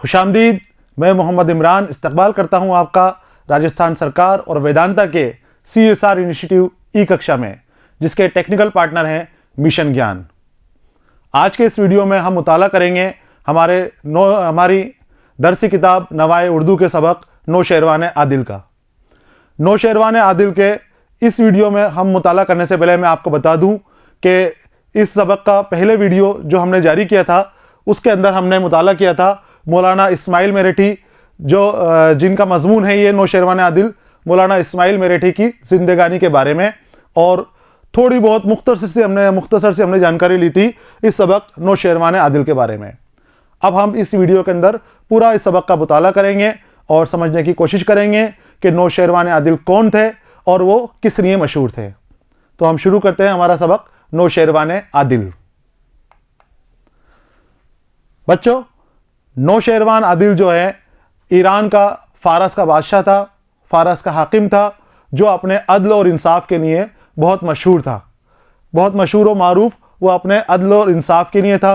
खुशामदीद। मैं मोहम्मद इमरान इस्तकबाल करता हूं आपका राजस्थान सरकार और वेदांता के CSR इनिशिएटिव ई कक्षा में, जिसके टेक्निकल पार्टनर हैं मिशन ज्ञान। आज के इस वीडियो में हम मुताला करेंगे हमारी दरसी किताब नवाए उर्दू के सबक नौशेरवान आदिल का। नौशेरवान आदिल के इस वीडियो में हम मुताला करने से पहले मैं आपको बता दूं कि इस सबक का पहले वीडियो जो हमने जारी किया था उसके अंदर हमने मुताला किया था मौलाना इस्माइल मेरठी, जिनका मजमून है ये नौशेरवान आदिल, मौलाना इस्माइल मेरठी की जिंदगानी के बारे में, और थोड़ी बहुत मुख्तसर से हमने जानकारी ली थी इस सबक नौशेरवान आदिल के बारे में। अब हम इस वीडियो के अंदर पूरा इस सबक का मुताला करेंगे और समझने की कोशिश करेंगे कि नौशेरवान आदिल कौन थे और वो किस लिए मशहूर थे। तो हम शुरू करते हैं हमारा सबक नौशेरवान आदिल। बच्चों, नौशेरवान आदिल जो है ईरान का फारस का बादशाह था, फारस का हाकिम था, जो अपने अदल और इंसाफ के लिए बहुत मशहूर था, बहुत मशहूर और मारूफ वो अपने अदल और इंसाफ के लिए था।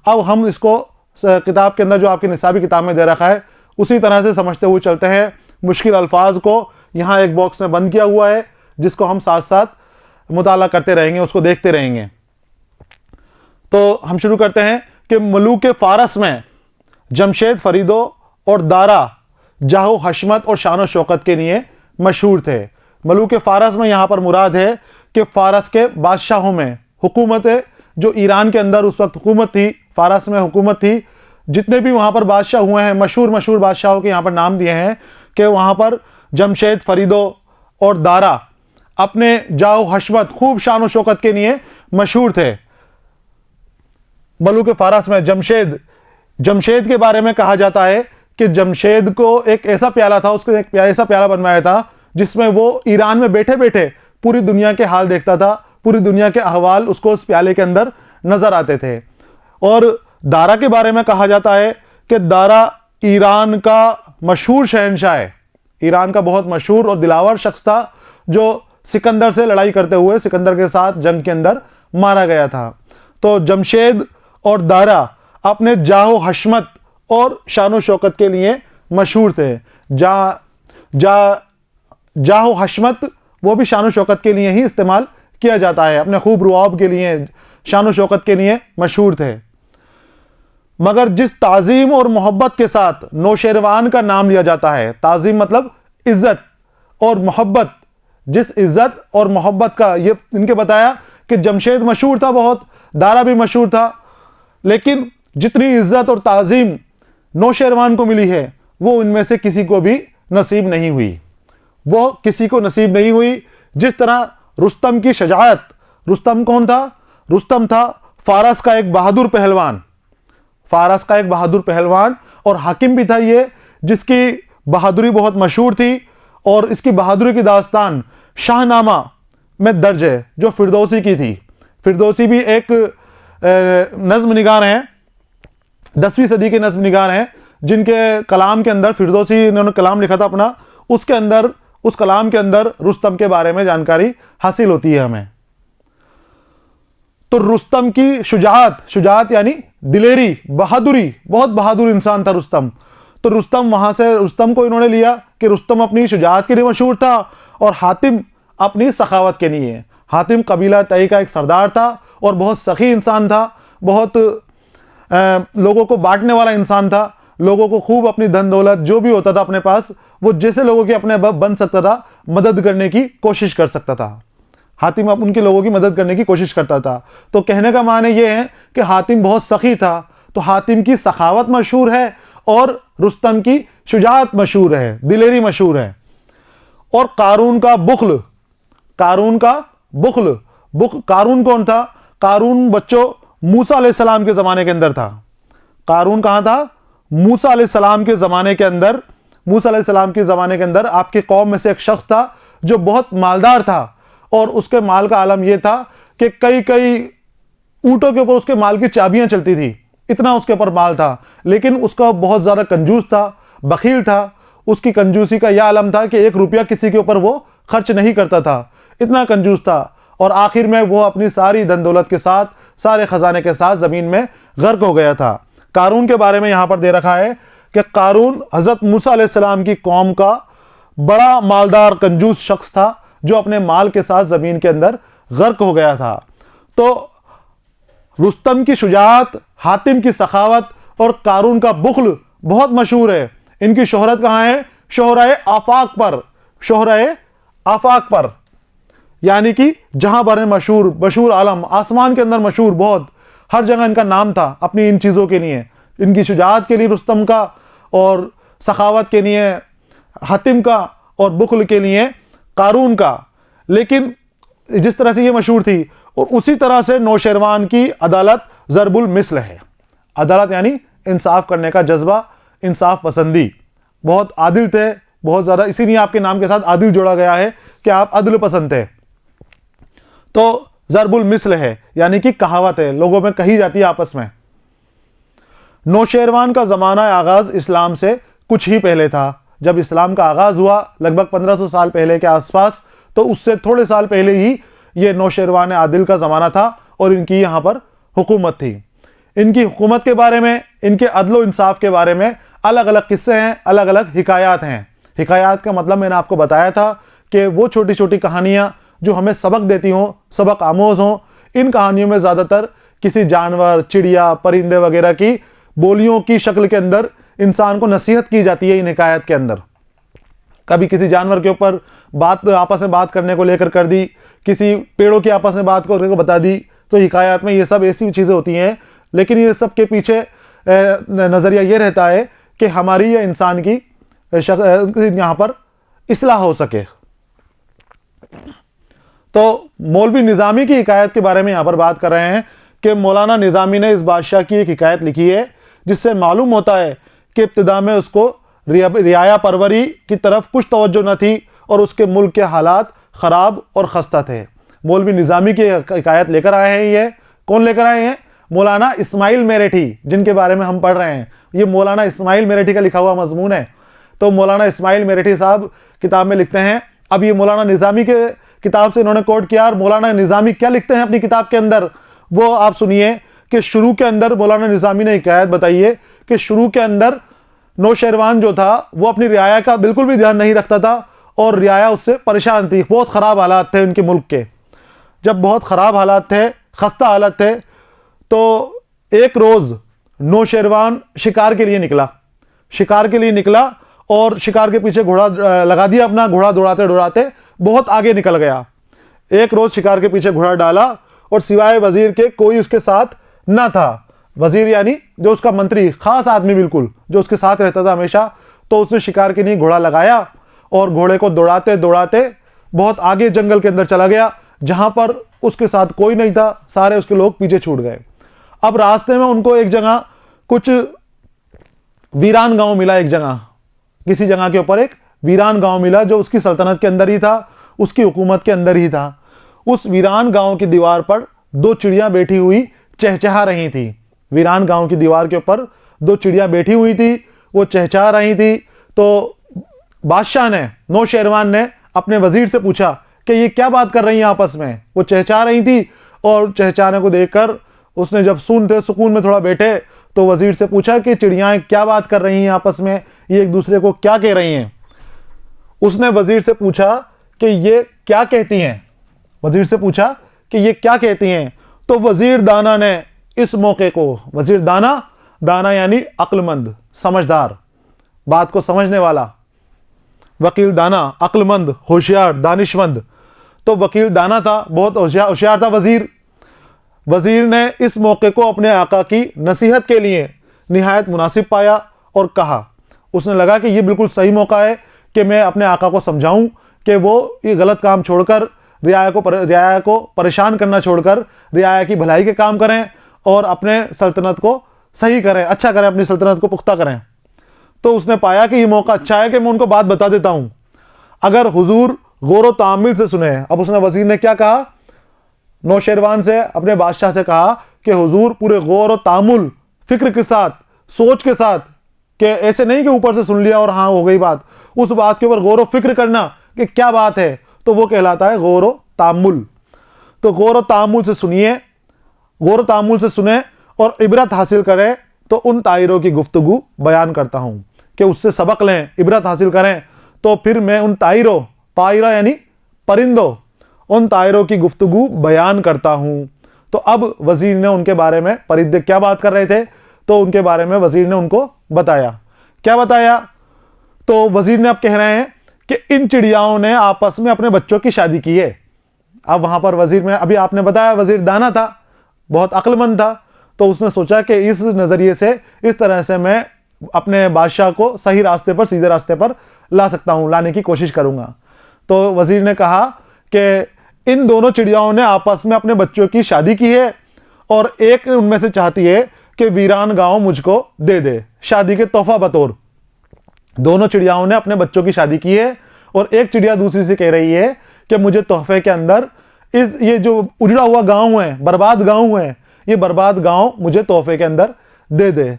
अब हम इसको किताब के अंदर जो आपकी निसाबी किताब में दे रखा है उसी तरह से समझते हुए चलते हैं। मुश्किल अल्फाज को यहाँ एक बॉक्स में बंद किया हुआ है जिसको हम साथ साथ मुताला करते रहेंगे, उसको देखते रहेंगे। तो हम शुरू करते हैं कि मलूक फारस में जमशेद फरीदो और दारा जाहो हशमत और शान शौकत के लिए मशहूर थे। मलूक फारस में यहाँ पर मुराद है कि फारस के बादशाहों में हुकूमत, जो ईरान के अंदर उस वक्त हुकूमत थी, फारस में हुकूमत थी, जितने भी वहाँ पर बादशाह हुए हैं, मशहूर बादशाहों के यहाँ पर नाम दिए हैं कि वहाँ पर जमशेद फरीदो और दारा अपने जाओ हशमत, खूब शान और शौकत के लिए मशहूर थे। मलूक फारस में जमशेद के बारे में कहा जाता है कि जमशेद को एक ऐसा प्याला था, उसको एक ऐसा प्याला बनवाया था जिसमें वो ईरान में बैठे बैठे पूरी दुनिया के हाल देखता था, पूरी दुनिया के अहवाल उसको उस प्याले के अंदर नजर आते थे। और दारा के बारे में कहा जाता है कि दारा ईरान का मशहूर शहंशाह है, ईरान का बहुत मशहूर और दिलावर शख्स था, जो सिकंदर से लड़ाई करते हुए सिकंदर के साथ जंग के अंदर मारा गया था। तो जमशेद और दारा अपने जाहो हशमत और शानो शौकत के लिए मशहूर थे। जाहो हशमत वो भी शानो शौकत के लिए ही इस्तेमाल किया जाता है, अपने खूब रुआब के लिए, शानो शौकत के लिए मशहूर थे। मगर जिस ताजीम और मोहब्बत के साथ नौशेरवान का नाम लिया जाता है, ताजीम मतलब इज्जत और मोहब्बत, जिस इज्जत और मोहब्बत का ये इनके बताया कि जमशेद मशहूर था बहुत, दारा भी मशहूर था, लेकिन जितनी इज्जत और ताजीम नौशेरवान को मिली है वो उनमें से किसी को भी नसीब नहीं हुई, वो किसी को नसीब नहीं हुई। जिस तरह रुस्तम की शजाअत, रुस्तम कौन था? रुस्तम था फारस का एक बहादुर पहलवान, फारस का एक बहादुर पहलवान और हाकिम भी था ये, जिसकी बहादुरी बहुत मशहूर थी। और इसकी बहादुरी की दास्तान शाहनामा में दर्ज है, जो फिरदौसी की थी। फिरदौसी भी एक नज्म निगार हैं, 10वीं सदी के नज्म निगार हैं, जिनके कलाम के अंदर फिरदौसी इन्होंने कलाम लिखा था अपना, उसके अंदर, उस कलाम के अंदर रुस्तम के बारे में जानकारी हासिल होती है हमें। तो रुस्तम की शुजाअत यानी दिलेरी, बहादुरी, बहुत बहादुर इंसान था रुस्तम। तो रुस्तम को इन्होंने लिया कि रुस्तम अपनी शुजाअत के लिए मशहूर था और हातिम अपनी सखावत के लिए। हातिम कबीला तई का एक सरदार था और बहुत सखी इंसान था, बहुत लोगों को बांटने वाला इंसान था, लोगों को खूब अपनी धन दौलत जो भी होता था अपने पास, वो जैसे लोगों के अपने बन सकता था, मदद करने की कोशिश कर सकता था। हातिम उनके लोगों की मदद करने की कोशिश करता था। तो कहने का माने ये है कि हातिम बहुत सखी था, तो हातिम की सखावत मशहूर है और रुस्तम की शुजाअत मशहूर है, दिलेरी मशहूर है। और कारून कौन था? कारून बच्चों मूसा अलैहिस्सलाम के जमाने के अंदर था। कारून कहां था? मूसा अलैहिस्सलाम के जमाने के अंदर। मूसा अलैहिस्सलाम के जमाने के अंदर आपके कौम में से एक शख्स था जो बहुत मालदार था और उसके माल का आलम यह था कि कई ऊंटों के ऊपर उसके माल की चाबियां चलती थी, इतना उसके ऊपर माल था। लेकिन उसका बहुत ज्यादा कंजूस था, बखील था। उसकी कंजूसी का यह आलम था कि 1 रुपया किसी के ऊपर वो खर्च नहीं करता था, इतना कंजूस था। और आखिर में वो अपनी सारी धन दौलत के साथ, सारे खजाने के साथ जमीन में गर्क हो गया था। कारून के बारे में यहां पर दे रखा है कि कारून हजरत मूसा अलैहिस्सलाम की कौम का बड़ा मालदार कंजूस शख्स था जो अपने माल के साथ जमीन के अंदर गर्क हो गया था। तो रुस्तम की शुजाअत, हातिम की सखावत और कारून का बुख्ल बहुत मशहूर है। इनकी शोहरत कहां है? शोहराए आफाक पर, शोहराए आफाक पर, यानी कि जहां भर मशहूर, मशहूर आलम, आसमान के अंदर मशहूर, बहुत हर जगह इनका नाम था अपनी इन चीज़ों के लिए, इनकी शुजाअत के लिए रुस्तम का, और सखावत के लिए हातिम का, और बुख्ल के लिए कारून का। लेकिन जिस तरह से ये मशहूर थी, और उसी तरह से नौशेरवान की अदालत ज़रबुल मिस्ल है। अदालत यानी इंसाफ करने का जज्बा, इंसाफ पसंदी, बहुत आदिल थे, बहुत ज़्यादा, इसीलिए आपके नाम के साथ आदिल जोड़ा गया है कि आप अदल पसंद थे। तो ज़रबुल मिस्ल है, यानी कि कहावत है, लोगों में कही जाती है आपस में। नौशेरवान का ज़माना आगाज़ इस्लाम से कुछ ही पहले था। जब इस्लाम का आगाज़ हुआ लगभग 1500 साल पहले के आसपास, तो उससे थोड़े साल पहले ही ये नौशेरवान आदिल का ज़माना था और इनकी यहाँ पर हुकूमत थी। इनकी हुकूमत के बारे में, इनके अदल इंसाफ के बारे में अलग अलग किस्से हैं, अलग अलग हिकायात हैं। हिकायात का मतलब मैंने आपको बताया था कि वो छोटी छोटी कहानियाँ जो हमें सबक देती हों, सबक आमोज़ हों। इन कहानियों में ज़्यादातर किसी जानवर, चिड़िया, परिंदे वगैरह की बोलियों की शक्ल के अंदर इंसान को नसीहत की जाती है। इन हिकायत के अंदर कभी किसी जानवर के ऊपर बात, आपस में बात करने को लेकर कर दी, किसी पेड़ों की आपस में बात करने को बता दी। तो हिकायत में ये सब ऐसी चीज़ें होती हैं, लेकिन ये सब के पीछे नज़रिया ये रहता है कि हमारी या इंसान की यहाँ पर इस्लाह हो सके। तो मौलवी निज़ामी की हिकायत के बारे में यहाँ पर बात कर रहे हैं कि मौलाना निज़ामी ने इस बादशाह की एक हिकायत लिखी है, जिससे मालूम होता है कि इब्तिदा में उसको रियाया परवरी की तरफ कुछ तवज्जो न थी और उसके मुल्क के हालात ख़राब और खस्ता थे। मौलवी निज़ामी की हिकायत लेकर आए हैं। ये कौन लेकर आए हैं? मौलाना इस्माइल मेरठी, जिनके बारे में हम पढ़ रहे हैं। ये मौलाना इस्माइल मेरठी का लिखा हुआ मजमून है। तो मौलाना इस्माइल मेरठी साहब किताब में लिखते हैं। अब ये मौलाना निज़ामी के किताब से इन्होंने कोट किया, और मौलाना निज़ामी क्या लिखते हैं अपनी किताब के अंदर वो आप सुनिए कि शुरू के अंदर मौलाना निज़ामी ने हिकायत बताई है कि शुरू के अंदर नौशेरवान जो था वो अपनी रियाया का बिल्कुल भी ध्यान नहीं रखता था और रियाया उससे परेशान थी। बहुत ख़राब हालात थे उनके मुल्क के। जब बहुत ख़राब हालात थे, खस्ता हालात थे, तो एक रोज़ नौशेरवान शिकार के लिए निकला। शिकार के लिए निकला और शिकार के पीछे घोड़ा लगा दिया अपना। घोड़ा दौड़ाते दौड़ाते बहुत आगे निकल गया। एक रोज़ शिकार के पीछे घोड़ा डाला और सिवाय वजीर के कोई उसके साथ ना था। वजीर यानी जो उसका मंत्री, खास आदमी बिल्कुल, जो उसके साथ रहता था हमेशा। तो उसने शिकार के लिए घोड़ा लगाया और घोड़े को दौड़ाते दौड़ाते बहुत आगे जंगल के अंदर चला गया, जहां पर उसके साथ कोई नहीं था। सारे उसके लोग पीछे छूट गए। अब रास्ते में उनको एक जगह कुछ वीरान गांव मिला। एक जगह, किसी जगह के ऊपर एक वीरान गांव मिला जो उसकी सल्तनत के अंदर ही था, उसकी हुकूमत के अंदर ही था। उस वीरान गांव की दीवार पर दो चिड़ियां बैठी हुई चहचहा रही थी। वीरान गांव की दीवार के ऊपर दो चिड़ियां बैठी हुई थी, वो चहचहा रही थी। तो बादशाह ने, नौशेरवान ने अपने वजीर से पूछा कि ये क्या बात कर रही हैं आपस में। वो चहचहा रही थी और चहचहाने को देखकर उसने जब सुकून में थोड़ा बैठे तो वजीर से पूछा कि चिड़ियाएं क्या बात कर रही हैं आपस में, ये एक दूसरे को क्या कह रही हैं। उसने वजीर से पूछा कि ये क्या कहती हैं। वजीर से पूछा कि ये क्या कहती हैं। तो वजीर दाना ने इस मौके को, वजीर दाना, दाना यानी अक्लमंद, समझदार, बात को समझने वाला, वकील दाना, अक्लमंद, होशियार, दानिशमंद। तो वकील दाना था, बहुत होशियार था वजीर। वजीर ने इस मौके को अपने आका की नसीहत के लिए निहायत मुनासिब पाया और कहा, उसने लगा कि ये बिल्कुल सही मौका है कि मैं अपने आका को समझाऊं कि वो ये गलत काम छोड़कर रियाया को परेशान करना छोड़कर रियाया की भलाई के काम करें और अपने सल्तनत को सही करें, अच्छा करें, अपनी सल्तनत को पुख्ता करें। तो उसने पाया कि ये मौका अच्छा है कि मैं उनको बात बता देता हूं, अगर हुजूर गौर तामिल से सुने। अब उसने वजीर ने क्या कहा, नौशेरवान से, अपने बादशाह से कहा कि हुजूर पूरे गौर और तामुल, फिक्र के साथ, सोच के साथ, कि ऐसे नहीं कि ऊपर से सुन लिया और हाँ हो गई बात, उस बात के ऊपर गौर फिक्र करना कि क्या बात है, तो वो कहलाता है गौर तामुल। तो गौर तामुल से सुनिए, गौर तामुल से सुने और इबरत हासिल करें तो उन तायरों की गुफ्तगू बयान करता हूँ कि उससे सबक लें, इबरत हासिल करें। तो फिर मैं उन तायरों, तायरा यानी परिंदों, उन तायरों की गुफ्तगू बयान करता हूँ। तो अब वजीर ने उनके बारे में, परिंदे क्या बात कर रहे थे, तो उनके बारे में वजीर ने उनको बताया। क्या बताया? तो वजीर ने अब कह रहे हैं कि इन चिड़ियाओं ने आपस में अपने बच्चों की शादी की है। अब वहां पर वजीर में, अभी आपने बताया वजीर दाना था, बहुत अक्लमंद था, तो उसने सोचा कि इस नजरिए से, इस तरह से मैं अपने बादशाह को सही रास्ते पर, सीधे रास्ते पर ला सकता हूं, लाने की कोशिश करूंगा। तो वजीर ने कहा कि इन दोनों चिड़ियाओं ने आपस में अपने बच्चों की शादी की है और एक उनमें से चाहती है कि वीरान गांव मुझको दे दे शादी के तोहफा बतौर। दोनों चिड़ियाओं ने अपने बच्चों की शादी की है और एक चिड़िया दूसरी से कह रही है कि मुझे तोहफे के अंदर ये जो उजड़ा हुआ गांव है, बर्बाद गांव है, ये बर्बाद गांव मुझे तोहफे के अंदर दे दे।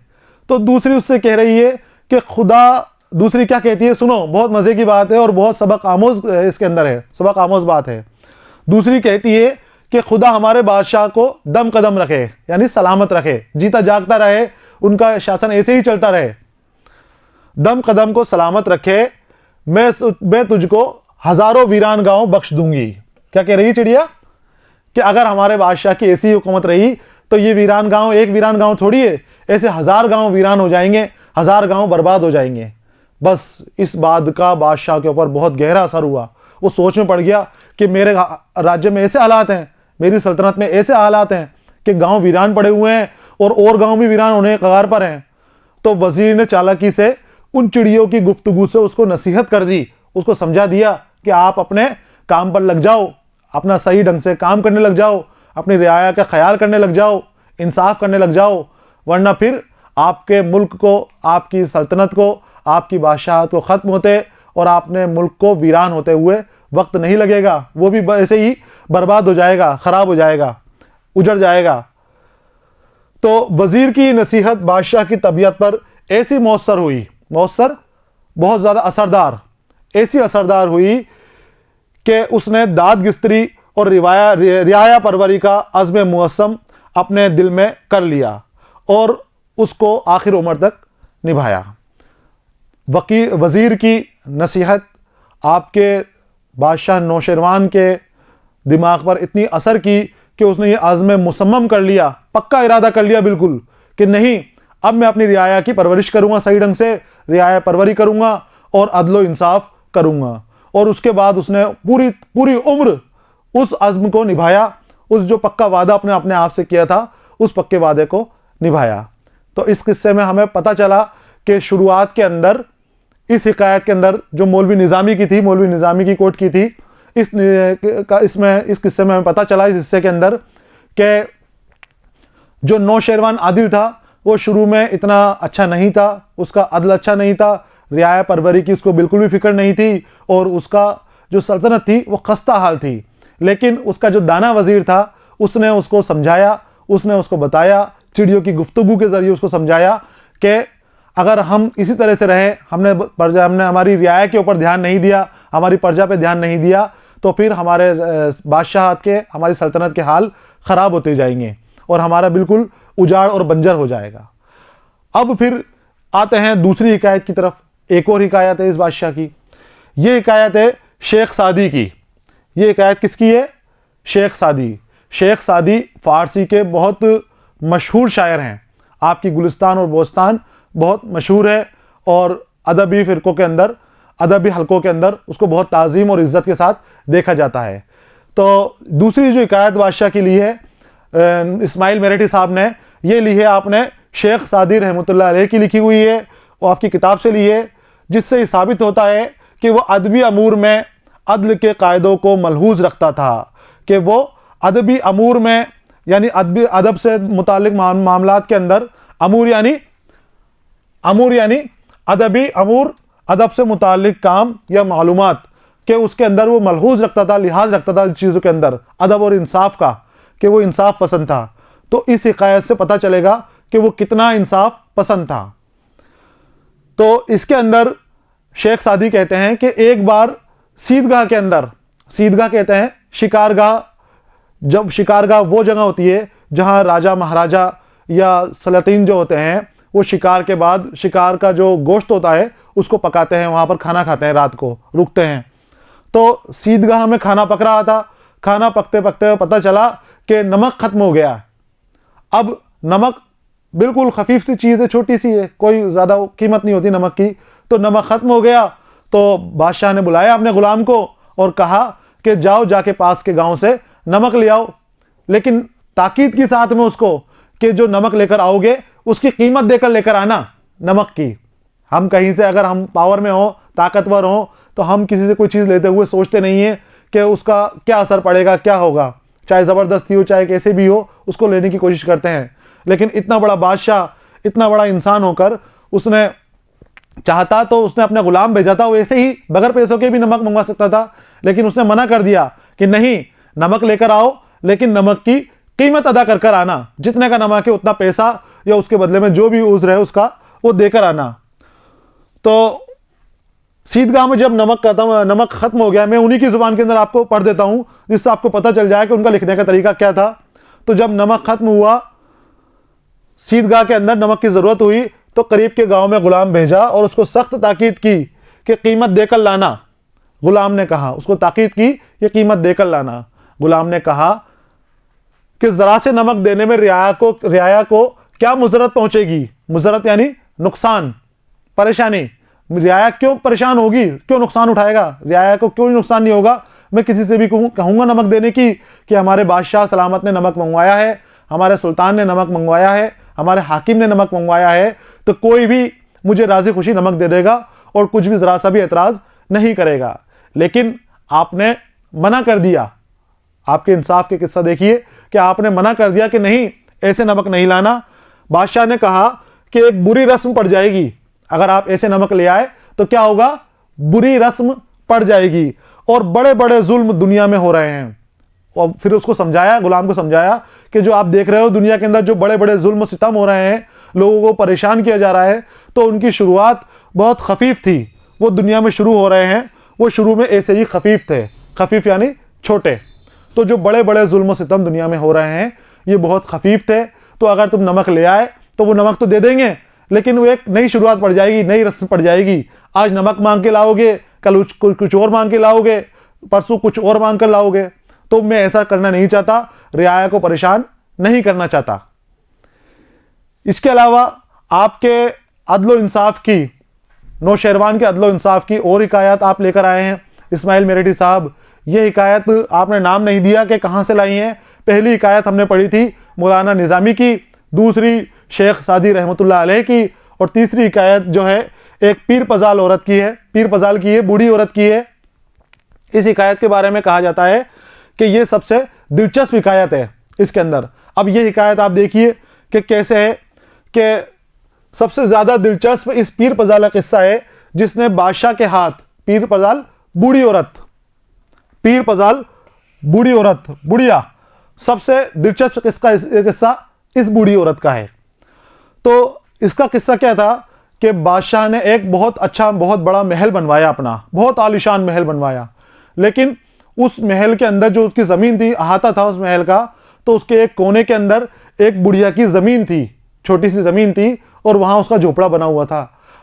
तो दूसरी उससे कह रही है कि खुदा, दूसरी क्या कहती है, सुनो, बहुत मजे की बात है और बहुत सबक आमोज इसके अंदर है, सबक आमोज बात है। दूसरी कहती है कि खुदा हमारे बादशाह को दम कदम रखे, यानी सलामत रखे, जीता जागता रहे, उनका शासन ऐसे ही चलता रहे, दम कदम को सलामत रखे। मैं तुझको हजारों वीरान गांव बख्श दूंगी। क्या कह रही चिड़िया? कि अगर हमारे बादशाह की ऐसी हुकूमत रही तो ये वीरान गांव एक वीरान गांव थोड़ी है, ऐसे 1000 गांव वीरान हो जाएंगे, 1000 गांव बर्बाद हो जाएंगे। बस इस बात का बादशाह के ऊपर बहुत गहरा असर हुआ। वो सोच में पड़ गया कि मेरे राज्य में ऐसे हालात हैं, मेरी सल्तनत में ऐसे हालात हैं कि गांव वीरान पड़े हुए हैं और गांव भी वीरान होने के कगार पर हैं। तो वजीर ने चालाकी से उन चिड़ियों की गुफ्तगू से उसको नसीहत कर दी, उसको समझा दिया कि आप अपने काम पर लग जाओ, अपना सही ढंग से काम करने लग जाओ, अपनी रियाया का ख्याल करने लग जाओ, इंसाफ करने लग जाओ, वरना फिर आपके मुल्क को, आपकी सल्तनत को, आपकी बादशाहत को ख़त्म होते और आपने मुल्क को वीरान होते हुए वक्त नहीं लगेगा, वो भी ऐसे ही बर्बाद हो जाएगा, ख़राब हो जाएगा, उजड़ जाएगा। तो वज़ीर की नसीहत बादशाह की तबीयत पर ऐसी मौसर हुई, मौसर बहुत ज़्यादा असरदार, ऐसी असरदार हुई कि उसने दादगिस्तरी और रियाया परवरी का अज़्म मुअस्सम अपने दिल में कर लिया और उसको आखिर उम्र तक निभाया। वज़ीर की नसीहत आपके बादशाह नौशेरवान के दिमाग पर इतनी असर की कि उसने ये आज़्म मुसम्मम कर लिया, पक्का इरादा कर लिया बिल्कुल कि नहीं, अब मैं अपनी रियाया की परवरिश करूँगा, सही ढंग से रियाया परवरी करूँगा और अदलो इंसाफ करूँगा। और उसके बाद उसने पूरी उम्र उस अज़्म को निभाया, उस जो पक्का वादा अपने अपने आप से किया था, उस पक्के वादे को निभाया। तो इस किस्से में हमें पता चला कि शुरुआत के अंदर, इस हिकायत के अंदर जो मौलवी निज़ामी की थी, मौलवी निज़ामी की कोट की थी, इस किस्से में हमें पता चला, इस हिस्से के अंदर, कि जो नौशेरवान आदिल था वो शुरू में इतना अच्छा नहीं था, उसका अदल अच्छा नहीं था, रियाया परवरी की उसको बिल्कुल भी फिक्र नहीं थी और उसका जो सल्तनत थी वो खस्ता हाल थी। लेकिन उसका जो दाना वजीर था उसने उसको समझाया, उसने उसको बताया, चिड़ियों की गुफ्तगू के ज़रिए उसको समझाया कि अगर हम इसी तरह से रहें, हमने हमारी रियाया के ऊपर ध्यान नहीं दिया, हमारी प्रजा पे ध्यान नहीं दिया, तो फिर हमारे बादशाहत के, हमारी सल्तनत के हाल ख़राब होते जाएंगे और हमारा बिल्कुल उजाड़ और बंजर हो जाएगा। अब फिर आते हैं दूसरी हिकायत की तरफ। एक और हिकायत है इस बादशाह की, ये हिकायत है शेख सादी की। ये हिकायत किसकी है? शेख सादी। शेख सादी फ़ारसी के बहुत मशहूर शायर हैं, आपकी गुलिस्तान और बोस्तान बहुत मशहूर है और अदबी फ़िरक़ों के अंदर, अदबी हलकों के अंदर उसको बहुत ताज़ीम और इज़्ज़त के साथ देखा जाता है। तो दूसरी जो हिकायत बादशाह की ली है इस्माइल मेरठी साहब ने, ये ली है आपने शेख सादी रहमतुल्लाह अलैह की लिखी हुई है और आपकी किताब से ली है, जिससे साबित होता है कि वो अदबी अमूर में अदल के कायदों को मलहूज़ रखता था, कि वो अदबी अमूर में, यानी अदब से मुतालिक मामलात के अंदर, अमूर यानी अदबी अमूर, अदब से मुतालिक काम या मालूमात के उसके अंदर वो मलहूज़ रखता था, लिहाज रखता था इस चीज़ों के अंदर, अदब और इंसाफ का, कि वो इंसाफ पसंद था। तो इस हिकायत से पता चलेगा कि वो कितना इंसाफ पसंद था। तो इसके अंदर शेख सादी कहते हैं कि एक बार सीदगाह के अंदर, सीदगाह कहते हैं शिकारगाह, जब शिकारगाह वो जगह होती है जहां राजा महाराजा या सलातीन जो होते हैं वो शिकार के बाद शिकार का जो गोश्त होता है उसको पकाते हैं, वहाँ पर खाना खाते हैं, रात को रुकते हैं। तो ईदगाह में खाना पक रहा था, खाना पकते पकते पता चला कि नमक खत्म हो गया। अब नमक बिल्कुल खफीफ सी चीज़ है, छोटी सी है, कोई ज़्यादा कीमत नहीं होती नमक की। तो नमक ख़त्म हो गया तो बादशाह ने बुलाया अपने ग़ुलाम को और कहा कि जाओ जाके पास के गांव से नमक ले आओ, लेकिन ताकीद की साथ में उसको कि जो नमक लेकर आओगे उसकी कीमत देकर लेकर आना नमक की। हम कहीं से अगर हम पावर में हो, ताकतवर हो, तो हम किसी से कोई चीज़ लेते हुए सोचते नहीं है कि उसका क्या असर पड़ेगा, क्या होगा, चाहे ज़बरदस्ती हो चाहे कैसे भी हो, उसको लेने की कोशिश करते हैं। लेकिन इतना बड़ा बादशाह, इतना बड़ा इंसान होकर उसने चाहता तो उसने अपना गुलाम भेजा था, वो ऐसे ही बगैर पैसों के भी नमक मंगवा सकता था, लेकिन उसने मना कर दिया कि नहीं, नमक लेकर आओ लेकिन नमक की कीमत अदा कर कर आना, जितने का नमक है उतना पैसा या उसके बदले में जो भी उज़्र है उसका वो देकर आना। तो ईदगाह में जब नमक खत्म हो गया, मैं उन्हीं की जुबान के अंदर आपको पढ़ देता हूं जिससे आपको पता चल जाए कि उनका लिखने का तरीका क्या था। तो जब नमक खत्म हुआ, ईदगाह के अंदर नमक की जरूरत हुई, तो करीब के गांव में गुलाम भेजा और उसको सख्त ताकीद की कि कीमत देकर लाना। गुलाम ने कहा, उसको ताकीद की कि कीमत देकर लाना। गुलाम ने कहा कि जरा से नमक देने में रियाया को क्या मुजरत पहुंचेगी, मुजरत यानी नुकसान, परेशानी। रियाया क्यों परेशान होगी, क्यों नुकसान उठाएगा, रियाया को क्यों नुकसान नहीं होगा। मैं किसी से भी कहूंगा नमक देने की कि हमारे बादशाह सलामत ने नमक मंगवाया है, हमारे सुल्तान ने नमक मंगवाया है, हमारे हाकिम ने नमक मंगवाया है, तो कोई भी मुझे राजी खुशी नमक दे देगा और कुछ भी जरा सा भी एतराज नहीं करेगा। लेकिन आपने मना कर दिया। आपके इंसाफ के किस्सा देखिए कि आपने मना कर दिया कि नहीं, ऐसे नमक नहीं लाना। बादशाह ने कहा कि एक बुरी रस्म पड़ जाएगी, अगर आप ऐसे नमक ले आए तो क्या होगा, बुरी रस्म पड़ जाएगी और बड़े बड़े जुल्म दुनिया में हो रहे हैं। और फिर उसको समझाया, गुलाम को समझाया कि जो आप देख रहे हो दुनिया के अंदर जो बड़े बड़े जुल्म सितम हो रहे हैं, लोगों को परेशान किया जा रहा है, तो उनकी शुरुआत बहुत खफीफ थी। वो दुनिया में शुरू हो रहे हैं, वो शुरू में ऐसे ही खफीफ थे, खफीफ यानी छोटे। तो जो बड़े बड़े जुल्म सितम दुनिया में हो रहे हैं ये बहुत खफीफ थे। तो अगर तुम नमक ले आए तो वो नमक तो दे देंगे, लेकिन वो एक नई शुरुआत पड़ जाएगी, नई रस्म पड़ जाएगी। आज नमक मांग के लाओगे, कल कुछ और मांग के लाओगे, परसों कुछ और मांग कर लाओगे। तो मैं ऐसा करना नहीं चाहता, रियाया को परेशान नहीं करना चाहता। इसके अलावा आपके अदलो इंसाफ की, नौशेरवान के अदलो इंसाफ की और हिकायत आप लेकर आए हैं इस्माइल मेरठी साहब। ये हिकायत आपने नाम नहीं दिया कि कहाँ से लाई हैं। पहली हिकायत हमने पढ़ी थी मौलाना निज़ामी की, दूसरी शेख सादी रहमतुल्लाह अलैह की, और तीसरी हिकायत जो है एक पीर पजाल औरत की है, पीर पजाल की है, बूढ़ी औरत की है। इस हिकायत के बारे में कहा जाता है कि ये सबसे दिलचस्प हिकायत है इसके अंदर। अब ये हिकायत आप देखिए कि कैसे है कि सबसे ज़्यादा दिलचस्प इस पीर पजाल का किस्सा है जिसने बादशाह के हाथ, पीर पजाल बूढ़ी औरत, पीर पजाल बूढ़ी औरत, बुढ़िया, सबसे दिलचस्प किस्सा इस बूढ़ी औरत का है। तो इसका किस्सा क्या था कि बादशाह ने एक बहुत अच्छा, बहुत बड़ा महल बनवाया, अपना बहुत आलीशान महल बनवाया, लेकिन उस महल के अंदर जो उसकी ज़मीन थी, अहाता था उस महल का, तो उसके एक कोने के अंदर एक बुढ़िया की ज़मीन थी, छोटी सी ज़मीन थी, और वहाँ उसका झोपड़ा बना हुआ था।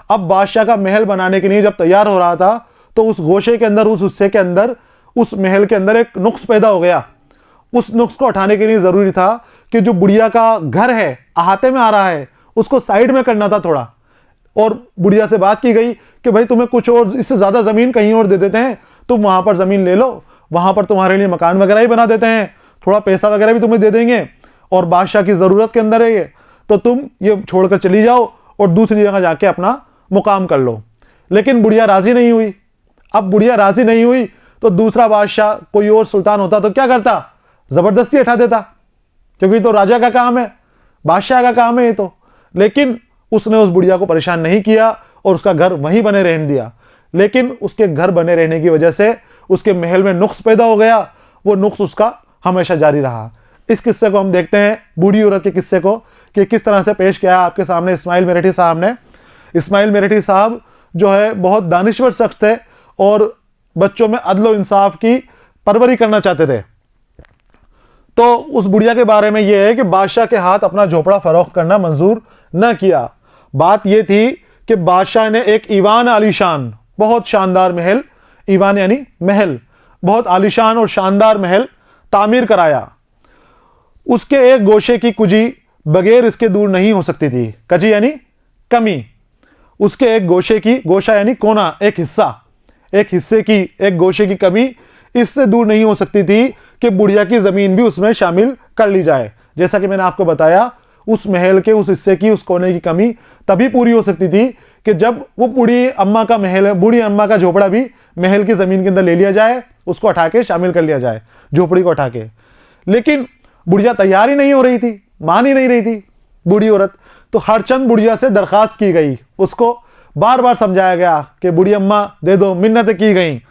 अब बादशाह का महल बनाने के लिए जब तैयार हो रहा था तो उस गोशे के अंदर, उस हिस्से के अंदर, उस महल के अंदर एक नुक्स पैदा हो गया। उस नुक्स को हटाने के लिए ज़रूरी था कि जो बुढ़िया का घर है अहाते में आ रहा है उसको साइड में करना था थोड़ा। और बुढ़िया से बात की गई कि भाई तुम्हें कुछ और इससे ज़्यादा ज़मीन कहीं और दे देते हैं, तुम वहाँ पर ज़मीन ले लो, वहाँ पर तुम्हारे लिए मकान वगैरह ही बना देते हैं, थोड़ा पैसा वगैरह भी तुम्हें दे देंगे, और बादशाह की ज़रूरत के अंदर है ये, तो तुम ये छोड़कर चली जाओ और दूसरी जगह जाके अपना मुकाम कर लो। लेकिन बुढ़िया राज़ी नहीं हुई। अब बुढ़िया राज़ी नहीं हुई तो दूसरा बादशाह कोई और सुल्तान होता तो क्या करता, ज़बरदस्ती हटा देता, क्योंकि तो राजा का काम है, बादशाह का काम है ये तो। लेकिन उसने उस बुढ़िया को परेशान नहीं किया और उसका घर वहीं बने रहने दिया। लेकिन उसके घर बने रहने की वजह से उसके महल में नुक्स पैदा हो गया, वो नुक्स उसका हमेशा जारी रहा। इस किस्से को हम देखते हैं, बूढ़ी औरत के किस्से को, कि किस तरह से पेश किया आपके सामने इस्माइल मेरठी साहब ने। इस्माइल मेरठी साहब जो है बहुत दानिश्वर शख्स थे और बच्चों में अदलो इंसाफ की परवरी करना चाहते थे। तो उस बुढ़िया के बारे में यह है कि बादशाह के हाथ अपना झोपड़ा फरोख्त करना मंजूर न किया। बात यह थी कि बादशाह ने एक ईवान आलीशान, बहुत शानदार महल, ईवान यानी महल, बहुत आलीशान और शानदार महल तामीर कराया। उसके एक गोशे की कुजी बगैर इसके दूर नहीं हो सकती थी। कजी यानी कमी। उसके एक गोशे की, गोशा यानी कोना, एक हिस्सा, एक हिस्से की, एक गोशे की कमी इससे दूर नहीं हो सकती थी कि बुढ़िया की जमीन भी उसमें शामिल कर ली जाए। जैसा कि मैंने आपको बताया, उस महल के उस हिस्से की, उस कोने की कमी तभी पूरी हो सकती थी कि जब वो बूढ़ी अम्मा का महल, बूढ़ी अम्मा का झोपड़ा भी महल की जमीन के अंदर ले लिया जाए, उसको हटा के शामिल कर लिया जाए, झोपड़ी को हटा के। लेकिन बुढ़िया तैयार ही नहीं हो रही थी, मान ही नहीं रही थी बूढ़ी औरत। तो हरचंद बुढ़िया से दरखास्त की गई, उसको बार बार समझाया गया कि बूढ़ी अम्मा दे दो, मिन्नतें की गई,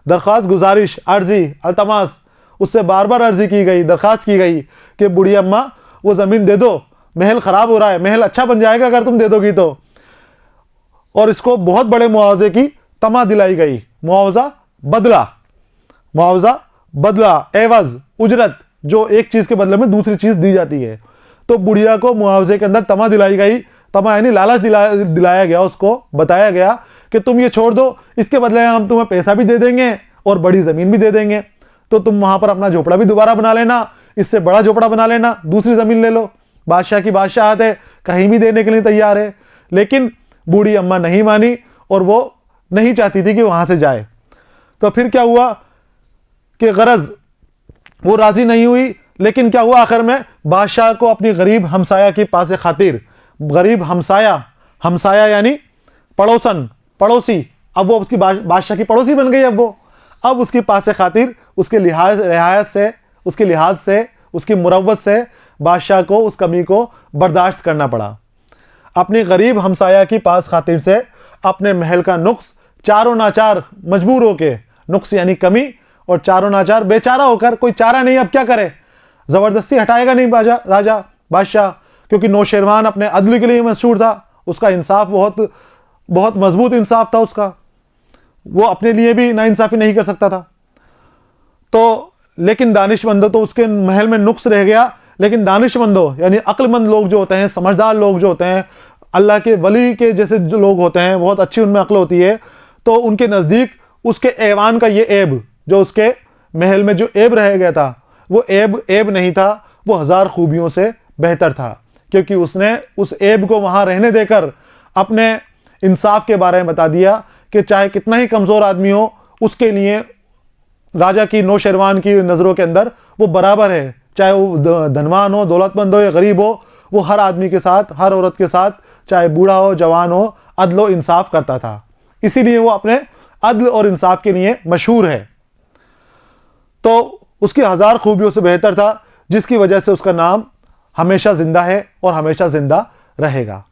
दरख्वास्त, गुजारिश, अर्जी, अल्तमास, उससे बार बार अर्जी की गई, दरखास्त की गई कि बूढ़ी अम्मा वो ज़मीन दे दो, महल ख़राब हो रहा है, महल अच्छा बन जाएगा अगर तुम दे दोगी तो। और इसको बहुत बड़े मुआवजे की तमा दिलाई गई। मुआवजा बदला, मुआवजा बदला, एवज, उजरत, जो एक चीज़ के बदले में दूसरी चीज़ दी जाती है। तो बुढ़िया को मुआवजे के अंदर तमा दिलाई गई। तमा यानी लालच दिलाया गया, उसको बताया गया कि तुम ये छोड़ दो, इसके बदले हम तुम्हें पैसा भी दे देंगे और बड़ी ज़मीन भी दे देंगे, तो तुम वहां पर अपना झोपड़ा भी दोबारा बना लेना, इससे बड़ा झोपड़ा बना लेना, दूसरी ज़मीन ले लो। बादशाह की बादशाहत है, कहीं भी देने के लिए तैयार है। लेकिन बूढ़ी अम्मा नहीं मानी और वो नहीं चाहती थी कि वहां से जाए। तो फिर क्या हुआ कि गरज वो राजी नहीं हुई। लेकिन क्या हुआ, आखिर में बादशाह को अपनी गरीब हमसाया की पास खातिर, गरीब हमसाया, हमसाया यानी पड़ोसन, पड़ोसी, अब वो उसकी बादशाह की पड़ोसी बन गई। अब उसकी पास खातिर, उसके लिहाज से, उसके लिहाज से, उसकी मुरव्वत से बादशाह को उस कमी को बर्दाश्त करना पड़ा। अपनी गरीब हमसाया की पास खातिर से अपने महल का नुक्स चारों नाचार मजबूर होके, नुक्स यानी कमी, और चारों नाचार बेचारा होकर, कोई चारा नहीं अब क्या करे, जबरदस्ती हटाएगा नहीं राजा बादशाह, क्योंकि नौशेरवान अपने अदल के लिए मशहूर था। उसका इंसाफ बहुत बहुत मजबूत इंसाफ था उसका, वो अपने लिए भी नाइंसाफी नहीं कर सकता था। तो लेकिन दानिशमंदों, तो उसके महल में नुक्स रह गया, लेकिन दानिशमंदों यानी अक्लमंद लोग जो होते हैं, समझदार लोग जो होते हैं, अल्लाह के वली के जैसे जो लोग होते हैं, बहुत अच्छी उनमें अक्ल होती है, तो उनके नज़दीक उसके ऐवान का ये ऐब, जो उसके महल में जो ऐब रह गया था, वो ऐब नहीं था, वो हज़ार खूबियों से बेहतर था, क्योंकि उसने उस ऐब को वहाँ रहने देकर अपने इंसाफ के बारे में बता दिया कि चाहे कितना ही कमज़ोर आदमी हो, उसके लिए राजा की नौशेरवान की नज़रों के अंदर वो बराबर है, चाहे वो धनवान हो, दौलतमंद हो या गरीब हो, वो हर आदमी के साथ, हर औरत के साथ, चाहे बूढ़ा हो जवान हो, अदल और इंसाफ करता था। इसीलिए वो अपने अदल और इंसाफ के लिए मशहूर है। तो उसकी हज़ार खूबियों से बेहतर था, जिसकी वजह से उसका नाम हमेशा जिंदा है और हमेशा जिंदा रहेगा।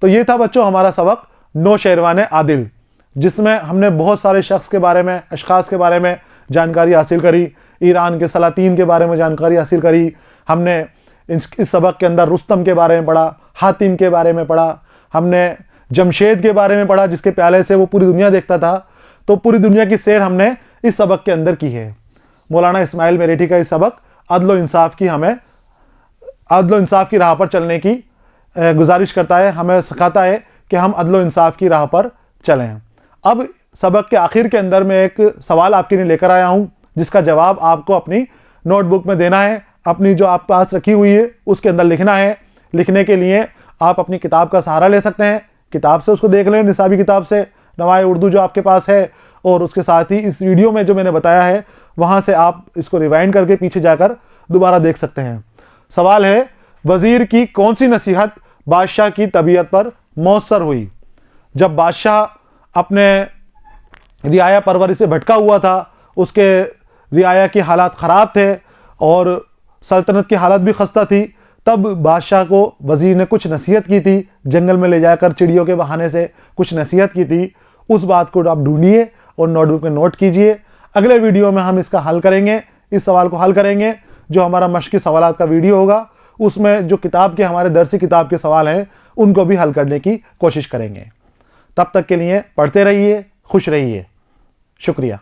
तो ये था बच्चों हमारा सबक नौशेरवान आदिल, जिसमें हमने बहुत सारे शख्स के बारे में, अशखास के बारे में जानकारी हासिल करी, ईरान के सलातीन के बारे में जानकारी हासिल करी। हमने इस सबक के अंदर रुस्तम के बारे में पढ़ा, हातिम के बारे में पढ़ा, हमने जमशेद के बारे में पढ़ा, जिसके प्याले से वो पूरी दुनिया देखता था। तो पूरी दुनिया की सैर हमने इस सबक के अंदर की है। मौलाना इस्माइल मेरेठी का इस सबक अदल इंसाफ की, हमें अदल इंसाफ की राह पर चलने की गुजारिश करता है, हमें सिखाता है कि हम अदल इंसाफ की राह पर चलें। अब सबक के आखिर के अंदर मैं एक सवाल आपके लिए लेकर आया हूं, जिसका जवाब आपको अपनी नोटबुक में देना है, अपनी जो आप पास रखी हुई है उसके अंदर लिखना है। लिखने के लिए आप अपनी किताब का सहारा ले सकते हैं, किताब से उसको देख लें, निसाबी किताब से, नवाए उर्दू जो आपके पास है, और उसके साथ ही इस वीडियो में जो मैंने बताया है वहाँ से आप इसको रिवाइंड करके पीछे जाकर दोबारा देख सकते हैं। सवाल है, वज़ीर की कौन सी नसीहत बादशाह की तबीयत पर मौसर हुई? जब बादशाह अपने रियाया परवरी से भटका हुआ था, उसके रियाया के हालात ख़राब थे और सल्तनत की हालत भी खस्ता थी, तब बादशाह को वज़ीर ने कुछ नसीहत की थी, जंगल में ले जाकर चिड़ियों के बहाने से कुछ नसीहत की थी। उस बात को आप ढूंढिए और नोटबुक में नोट कीजिए। अगले वीडियो में हम इसका हल करेंगे, इस सवाल को हल करेंगे। जो हमारा मश्की सवालात का वीडियो होगा उसमें जो किताब के, हमारे दरसी किताब के सवाल हैं, उनको भी हल करने की कोशिश करेंगे। तब तक के लिए पढ़ते रहिए, खुश रहिए। शुक्रिया।